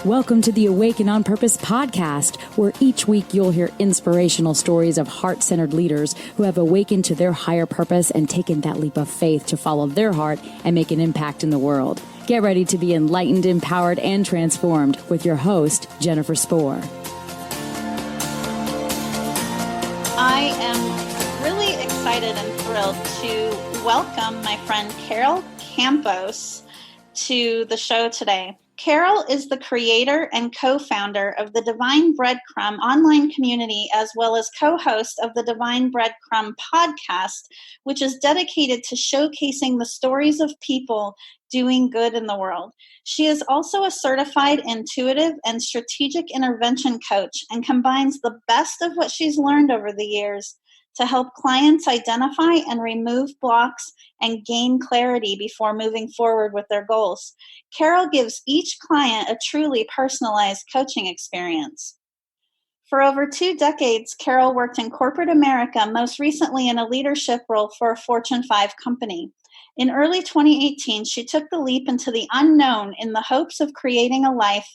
Welcome to the Awaken on Purpose podcast, where each week you'll hear inspirational stories of heart-centered leaders who have awakened to their higher purpose and taken that leap of faith to follow their heart and make an impact in the world. Get ready to be enlightened, empowered, and transformed with your host, Jennifer Spohr. I am really excited and thrilled to welcome my friend Carol Campos to the show today. Carol is the creator and co-founder of the Divine Breadcrumb online community, as well as co-host of the Divine Breadcrumb podcast, which is dedicated to showcasing the stories of people doing good in the world. She is also a certified intuitive and strategic intervention coach and combines the best of what she's learned over the years to help clients identify and remove blocks and gain clarity before moving forward with their goals. Carol gives each client a truly personalized coaching experience. For over 2 decades, Carol worked in corporate America, most recently in a leadership role for a Fortune 5 company. In early 2018, she took the leap into the unknown in the hopes of creating a life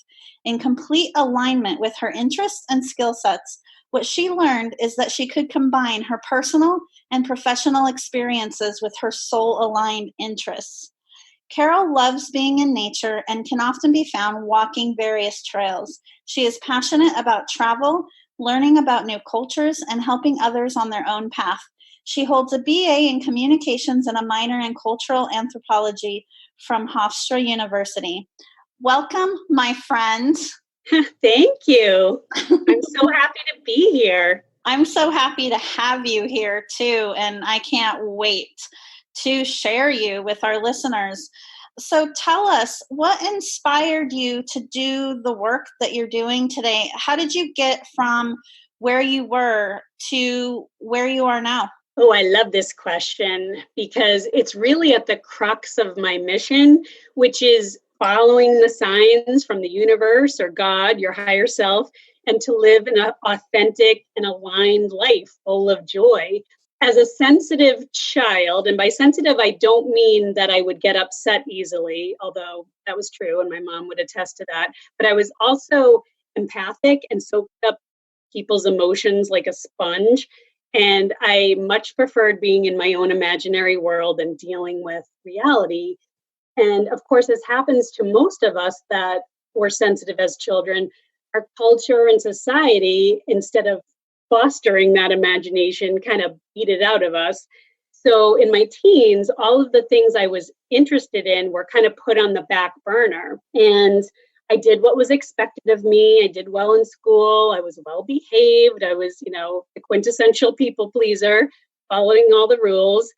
in complete alignment with her interests and skill sets. What she learned is that she could combine her personal and professional experiences with her soul-aligned interests. Carol loves being in nature and can often be found walking various trails. She is passionate about travel, learning about new cultures, and helping others on their own path. She holds a BA in communications and a minor in cultural anthropology from Hofstra University. Welcome, my friend. Thank you. I'm so happy to be here. I'm so happy to have you here too, and I can't wait to share you with our listeners. So tell us, what inspired you to do the work that you're doing today? How did you get from where you were to where you are now? Oh, I love this question because it's really at the crux of my mission, which is following the signs from the universe or God, your higher self, and to live an authentic and aligned life full of joy. As a sensitive child, and by sensitive, I don't mean that I would get upset easily, although that was true, and my mom would attest to that, but I was also empathic and soaked up people's emotions like a sponge. And I much preferred being in my own imaginary world and dealing with reality. And of course, this happens to most of us that were sensitive as children. Our culture and society, instead of fostering that imagination, kind of beat it out of us. So in my teens, all of the things I was interested in were kind of put on the back burner. And I did what was expected of me. I did well in school. I was well behaved. I was, the quintessential people pleaser, following all the rules.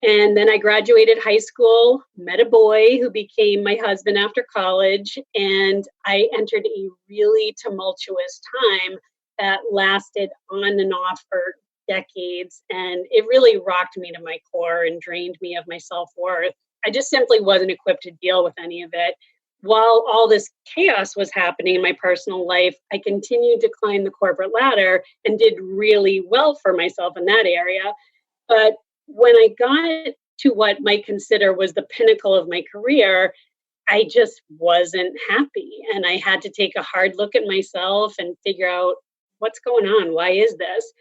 And then I graduated high school, met a boy who became my husband after college, and I entered a really tumultuous time that lasted on and off for decades. And it really rocked me to my core and drained me of my self-worth. I just simply wasn't equipped to deal with any of it. While all this chaos was happening in my personal life, I continued to climb the corporate ladder and did really well for myself in that area. But when I got to what might consider was the pinnacle of my career, I just wasn't happy. And I had to take a hard look at myself and figure out what's going on. Why is this?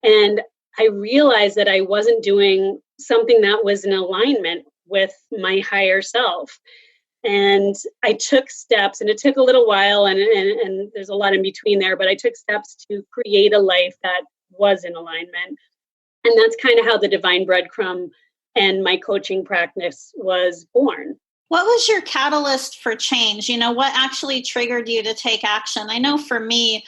And I realized that I wasn't doing something that was in alignment with my higher self. And I took steps, and it took a little while, and there's a lot in between there, but I took steps to create a life that was in alignment. And that's kind of how the Divine Breadcrumb and my coaching practice was born. What was your catalyst for change? What actually triggered you to take action? I know for me,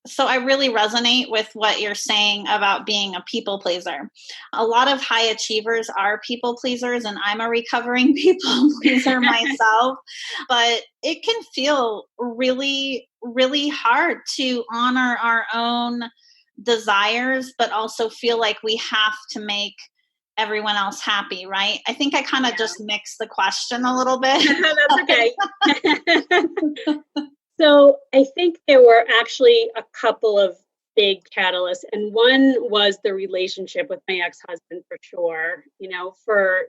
so I really resonate with what you're saying about being a people pleaser. A lot of high achievers are people pleasers, and I'm a recovering people pleaser myself. But it can feel really, really hard to honor our own desires, but also feel like we have to make everyone else happy, right? I think I kind of just mixed the question a little bit. That's okay. So I think there were actually a couple of big catalysts, and one was the relationship with my ex-husband for sure. For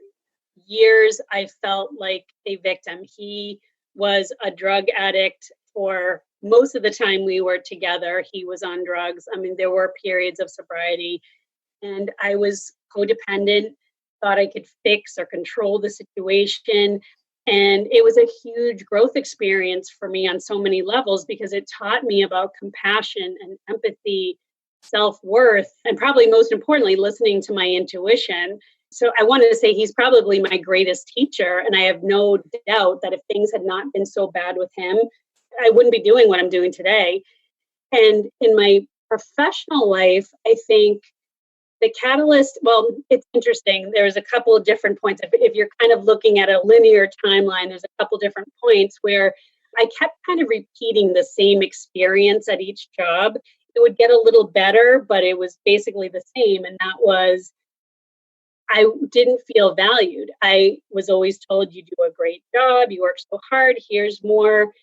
years, I felt like a victim. He was a drug addict for most of the time we were together. He was on drugs. I mean, there were periods of sobriety, and I was codependent, thought I could fix or control the situation. And it was a huge growth experience for me on so many levels because it taught me about compassion and empathy, self-worth, and probably most importantly, listening to my intuition. So I wanted to say he's probably my greatest teacher. And I have no doubt that if things had not been so bad with him, I wouldn't be doing what I'm doing today. And in my professional life, I think the catalyst, well, it's interesting. There's a couple of different points. If you're kind of looking at a linear timeline, there's a couple different points where I kept kind of repeating the same experience at each job. It would get a little better, but it was basically the same. And that was, I didn't feel valued. I was always told, you do a great job, you work so hard, here's more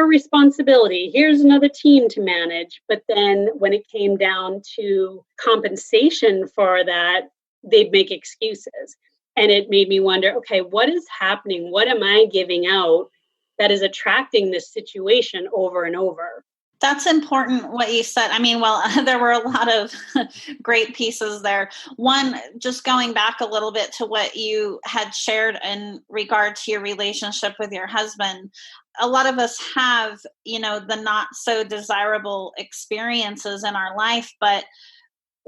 responsibility, here's another team to manage. But then when it came down to compensation for that, they'd make excuses. And it made me wonder, okay, what is happening? What am I giving out that is attracting this situation over and over? That's important what you said. I mean, well, there were a lot of great pieces there. One, just going back a little bit to what you had shared in regard to your relationship with your husband. A lot of us have, the not so desirable experiences in our life, but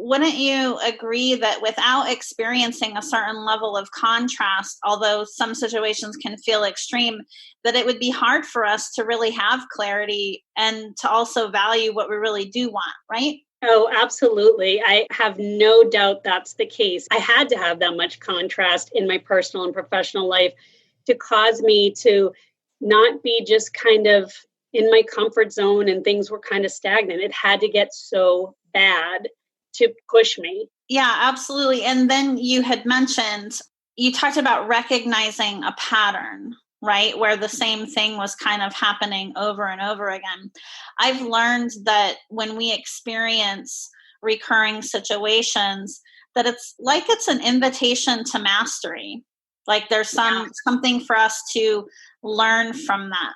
wouldn't you agree that without experiencing a certain level of contrast, although some situations can feel extreme, that it would be hard for us to really have clarity and to also value what we really do want, right? Oh, absolutely. I have no doubt that's the case. I had to have that much contrast in my personal and professional life to cause me to not be just kind of in my comfort zone and things were kind of stagnant. It had to get so bad to push me. Yeah, absolutely. And then you talked about recognizing a pattern, right? Where the same thing was kind of happening over and over again. I've learned that when we experience recurring situations, that it's an invitation to mastery. Like there's something for us to learn from that.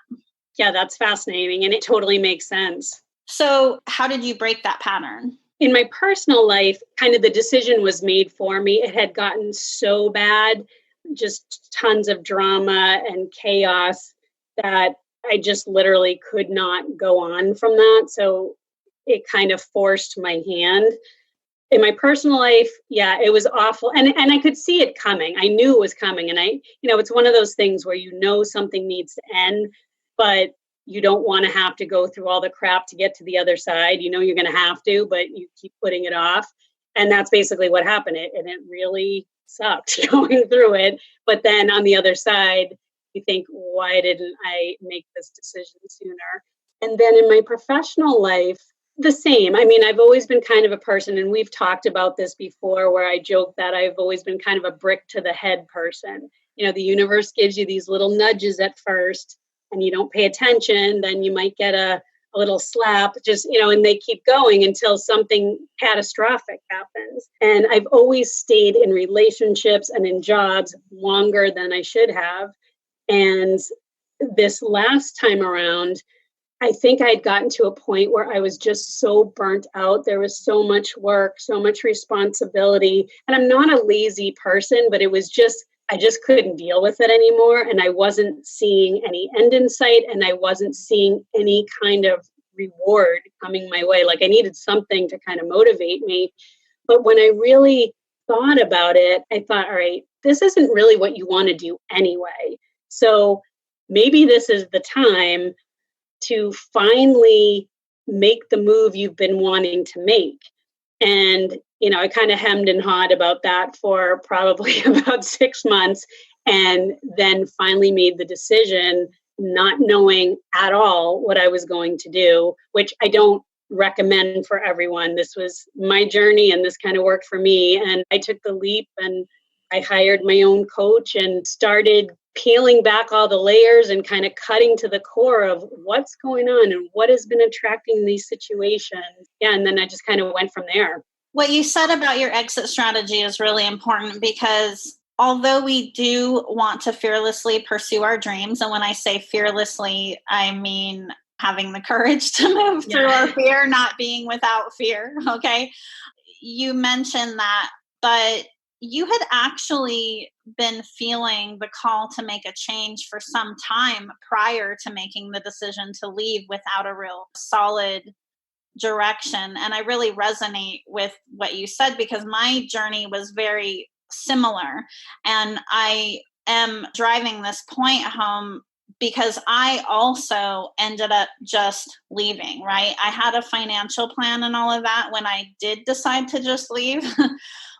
Yeah, that's fascinating. And it totally makes sense. So how did you break that pattern? In my personal life, kind of the decision was made for me. It had gotten so bad, just tons of drama and chaos that I just literally could not go on from that. So it kind of forced my hand. In my personal life, yeah, it was awful. And I could see it coming. I knew it was coming. And it's one of those things where something needs to end, but you don't want to have to go through all the crap to get to the other side. You're going to have to, but you keep putting it off. And that's basically what happened. And it really sucked going through it. But then on the other side, you think, why didn't I make this decision sooner? And then in my professional life, the same. I mean, I've always been kind of a person, and we've talked about this before, where I joke that I've always been kind of a brick to the head person. The universe gives you these little nudges at first, and you don't pay attention, then you might get a little slap, and they keep going until something catastrophic happens. And I've always stayed in relationships and in jobs longer than I should have. And this last time around, I think I'd gotten to a point where I was just so burnt out. There was so much work, so much responsibility. And I'm not a lazy person, but it was I just couldn't deal with it anymore. And I wasn't seeing any end in sight, and I wasn't seeing any kind of reward coming my way. Like I needed something to kind of motivate me. But when I really thought about it, I thought, all right, this isn't really what you want to do anyway. So maybe this is the time to finally make the move you've been wanting to make. And, I kind of hemmed and hawed about that for probably about 6 months, and then finally made the decision, not knowing at all what I was going to do, which I don't recommend for everyone. This was my journey, and this kind of worked for me. And I took the leap, and I hired my own coach and started peeling back all the layers and kind of cutting to the core of what's going on and what has been attracting these situations. Yeah, and then I just kind of went from there. What you said about your exit strategy is really important, because although we do want to fearlessly pursue our dreams, and when I say fearlessly, I mean having the courage to move through our fear, not being without fear, okay? You mentioned that, but you had actually been feeling the call to make a change for some time prior to making the decision to leave without a real solid direction. And I really resonate with what you said because my journey was very similar. And I am driving this point home because I also ended up just leaving, right? I had a financial plan and all of that when I did decide to just leave.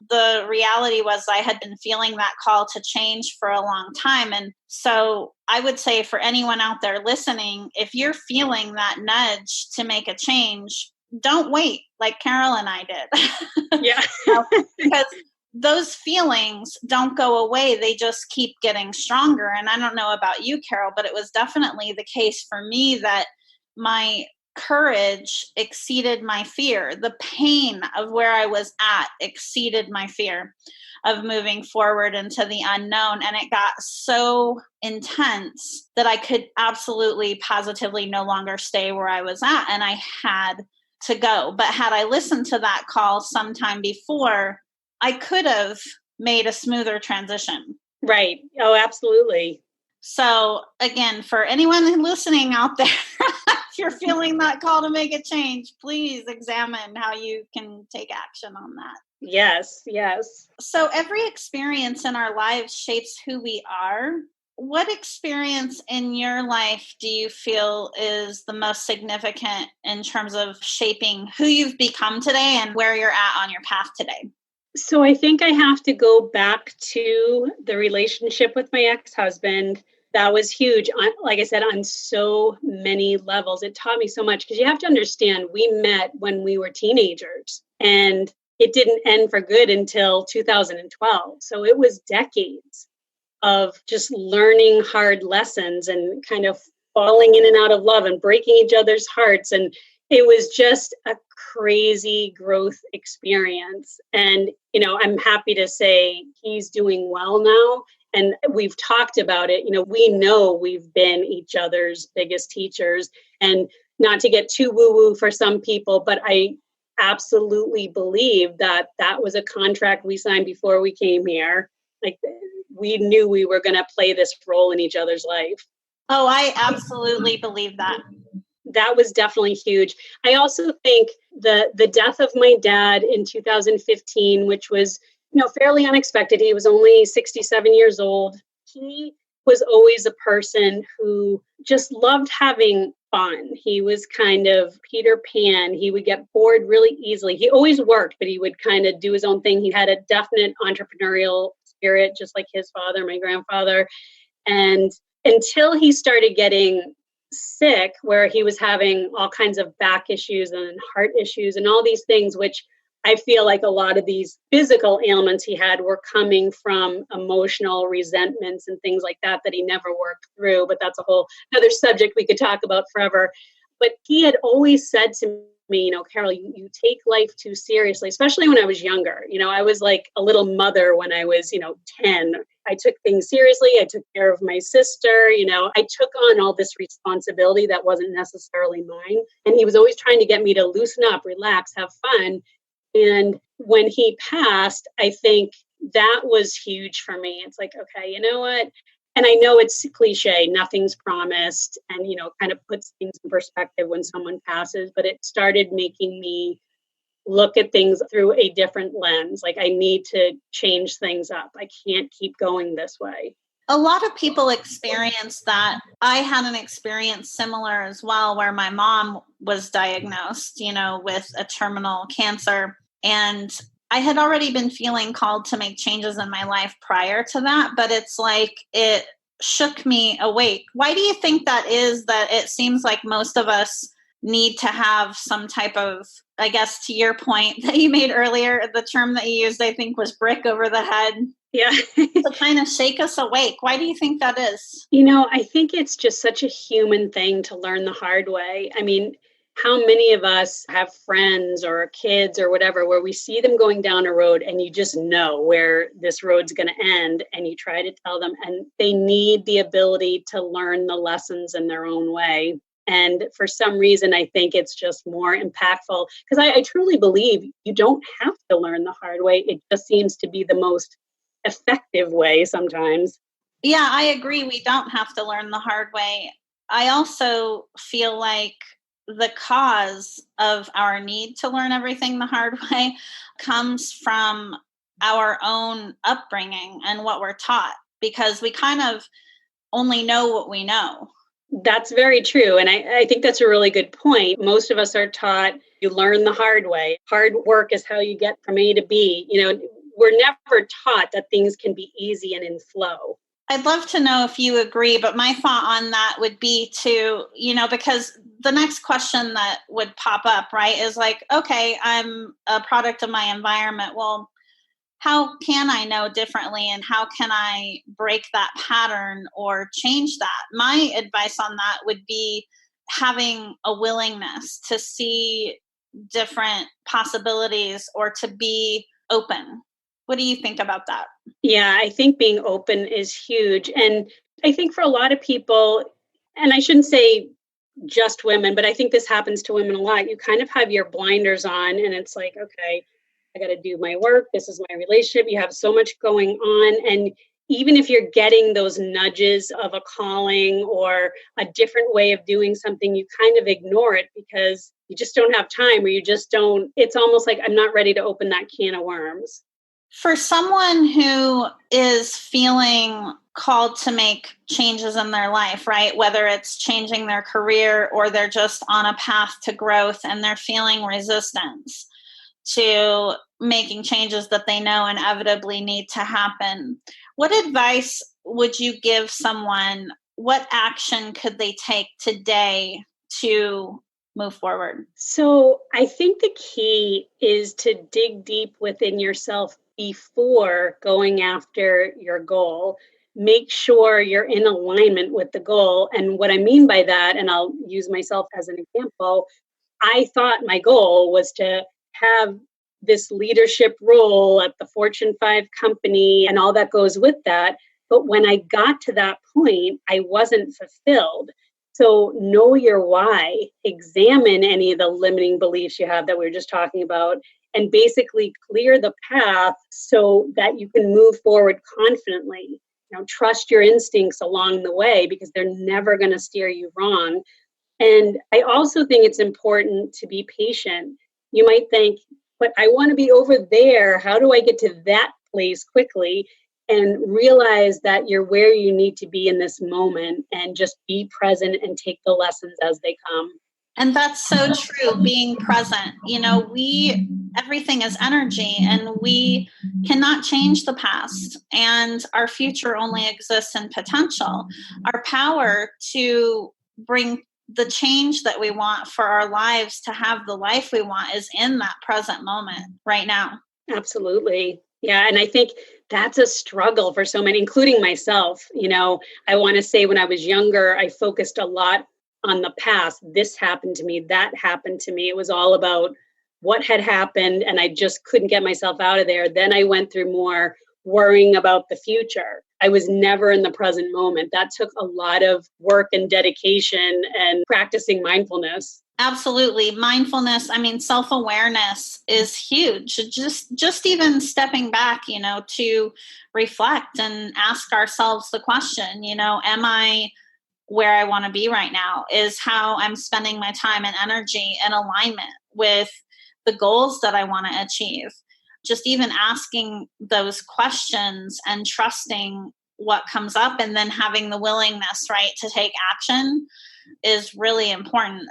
The reality was I had been feeling that call to change for a long time. And so I would say for anyone out there listening, if you're feeling that nudge to make a change, don't wait like Carol and I did. Yeah. Because those feelings don't go away. They just keep getting stronger. And I don't know about you, Carol, but it was definitely the case for me that my courage exceeded my fear. The pain of where I was at exceeded my fear of moving forward into the unknown. And it got so intense that I could absolutely, positively no longer stay where I was at. And I had to go. But had I listened to that call sometime before, I could have made a smoother transition. Right. Oh, absolutely. So again, for anyone listening out there, if you're feeling that call to make a change, please examine how you can take action on that. Yes, yes. So every experience in our lives shapes who we are. What experience in your life do you feel is the most significant in terms of shaping who you've become today and where you're at on your path today? So I think I have to go back to the relationship with my ex-husband. That was huge. Like I said, on so many levels. It taught me so much because you have to understand, we met when we were teenagers and it didn't end for good until 2012. So it was decades of just learning hard lessons and kind of falling in and out of love and breaking each other's hearts. And it was just a crazy growth experience. And, I'm happy to say he's doing well now. And we've talked about it. We know we've been each other's biggest teachers. And not to get too woo-woo for some people, but I absolutely believe that that was a contract we signed before we came here. Like, we knew we were going to play this role in each other's life. Oh, I absolutely believe that. That was definitely huge. I also think the death of my dad in 2015, which was, fairly unexpected. He was only 67 years old. He was always a person who just loved having fun. He was kind of Peter Pan. He would get bored really easily. He always worked, but he would kind of do his own thing. He had a definite entrepreneurial spirit, just like his father, my grandfather. And until he started getting sick, where he was having all kinds of back issues and heart issues and all these things, which I feel like a lot of these physical ailments he had were coming from emotional resentments and things like that he never worked through. But that's a whole other subject we could talk about forever. But he had always said to me, Carol, you take life too seriously, especially when I was younger. I was like a little mother when I was, 10. I took things seriously. I took care of my sister. I took on all this responsibility that wasn't necessarily mine. And he was always trying to get me to loosen up, relax, have fun. And when he passed, I think that was huge for me. It's like, okay, you know what? And I know it's cliche, nothing's promised, and, kind of puts things in perspective when someone passes, but it started making me look at things through a different lens. Like, I need to change things up. I can't keep going this way. A lot of people experience that. I had an experience similar as well, where my mom was diagnosed, with a terminal cancer. And I had already been feeling called to make changes in my life prior to that, but it's like it shook me awake. Why do you think that is, that it seems like most of us need to have some type of, I guess, to your point that you made earlier, the term that you used, I think, was brick over the head. Yeah. To kind of shake us awake. Why do you think that is? I think it's just such a human thing to learn the hard way. I mean, How many of us have friends or kids or whatever where we see them going down a road and you just know where this road's going to end, and you try to tell them, and they need the ability to learn the lessons in their own way. And for some reason, I think it's just more impactful because I truly believe you don't have to learn the hard way. It just seems to be the most effective way sometimes. Yeah, I agree. We don't have to learn the hard way. I also feel like the cause of our need to learn everything the hard way comes from our own upbringing and what we're taught, because we kind of only know what we know. That's very true. And I think that's a really good point. Most of us are taught you learn the hard way. Hard work is how you get from A to B. We're never taught that things can be easy and in flow. I'd love to know if you agree, but my thought on that would be to, because the next question that would pop up, right, is like, okay, I'm a product of my environment. Well, how can I know differently, and how can I break that pattern or change that? My advice on that would be having a willingness to see different possibilities or to be open. What do you think about that? Yeah, I think being open is huge. And I think for a lot of people, and I shouldn't say just women, but I think this happens to women a lot. You kind of have your blinders on and it's like, okay, I got to do my work. This is my relationship. You have so much going on. And even if you're getting those nudges of a calling or a different way of doing something, you kind of ignore it because you just don't have time, or you just don't. It's almost like I'm not ready to open that can of worms. For someone who is feeling called to make changes in their life, right? Whether it's changing their career or they're just on a path to growth and they're feeling resistance to making changes that they know inevitably need to happen, what advice would you give someone? What action could they take today to move forward? So I think the key is to dig deep within yourself before going after your goal. Make sure you're in alignment with the goal. And what I mean by that, and I'll use myself as an example, I thought my goal was to have this leadership role at the Fortune 5 company and all that goes with that. But when I got to that point, I wasn't fulfilled. So know your why, examine any of the limiting beliefs you have that we were just talking about, and basically clear the path so that you can move forward confidently. Trust your instincts along the way because they're never going to steer you wrong. And I also think it's important to be patient. You might think, but I want to be over there. How do I get to that place quickly? And realize that you're where you need to be in this moment and just be present and take the lessons as they come. And that's so true, being present. Everything is energy and we cannot change the past, and our future only exists in potential. Our power to bring the change that we want for our lives, to have the life we want, is in that present moment right now. Absolutely. Yeah. And I think that's a struggle for so many, including myself. I want to say when I was younger, I focused a lot on the past. This happened to me, that happened to me. It was all about what had happened, and I just couldn't get myself out of there. Then I went through more worrying about the future. I was never in the present moment. That took a lot of work and dedication and practicing mindfulness. Absolutely. Mindfulness, self-awareness is huge. Just even stepping back, to reflect and ask ourselves the question, am I where I want to be right now? Is how I'm spending my time and energy in alignment with the goals that I want to achieve? Just even asking those questions and trusting what comes up, and then having the willingness, right, to take action is really important.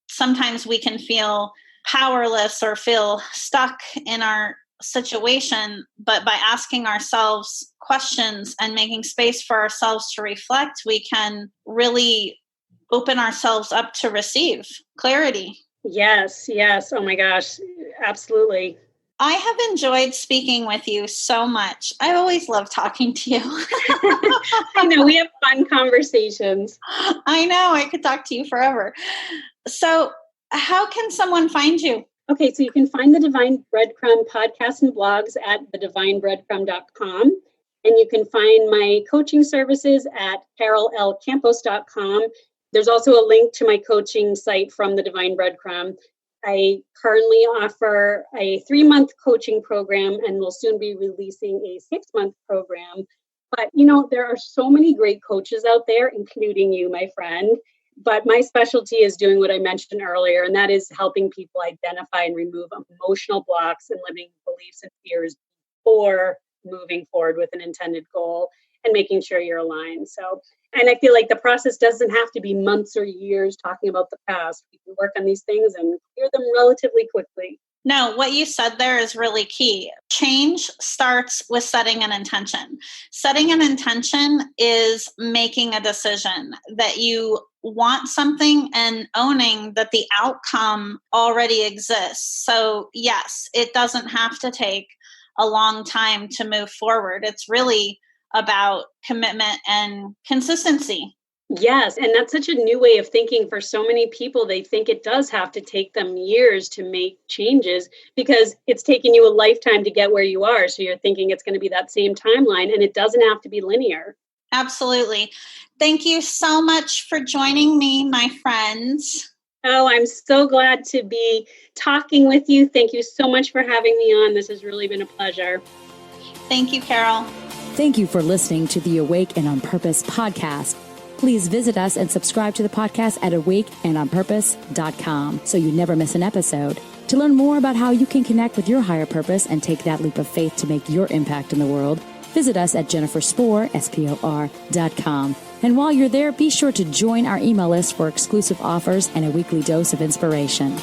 Sometimes we can feel powerless or feel stuck in our situation, but by asking ourselves questions and making space for ourselves to reflect, we can really open ourselves up to receive clarity. Yes. Oh my gosh. Absolutely. I have enjoyed speaking with you so much. I always love talking to you. I know, we have fun conversations. I know, I could talk to you forever. So How can someone find you? Okay, so you can find the Divine Breadcrumb podcast and blogs at thedivinebreadcrumb.com. And you can find my coaching services at carolcampos.com. There's also a link to my coaching site from the Divine Breadcrumb. I currently offer a 3-month coaching program and will soon be releasing a 6-month program. But, there are so many great coaches out there, including you, my friend. But my specialty is doing what I mentioned earlier, and that is helping people identify and remove emotional blocks and limiting beliefs and fears before moving forward with an intended goal and making sure you're aligned. And I feel like the process doesn't have to be months or years talking about the past. We can work on these things and clear them relatively quickly. No, what you said there is really key. Change starts with setting an intention. Setting an intention is making a decision that you want something and owning that the outcome already exists. So yes, it doesn't have to take a long time to move forward. It's really about commitment and consistency. Yes, and that's such a new way of thinking for so many people. They think it does have to take them years to make changes because it's taken you a lifetime to get where you are. So you're thinking it's going to be that same timeline, and it doesn't have to be linear. Absolutely. Thank you so much for joining me, my friends. Oh, I'm so glad to be talking with you. Thank you so much for having me on. This has really been a pleasure. Thank you, Carol. Thank you for listening to the Awake and on Purpose podcast. Please visit us and subscribe to the podcast at awakeandonpurpose.com so you never miss an episode. To learn more about how you can connect with your higher purpose and take that leap of faith to make your impact in the world, visit us at jenniferspor.com. And while you're there, be sure to join our email list for exclusive offers and a weekly dose of inspiration.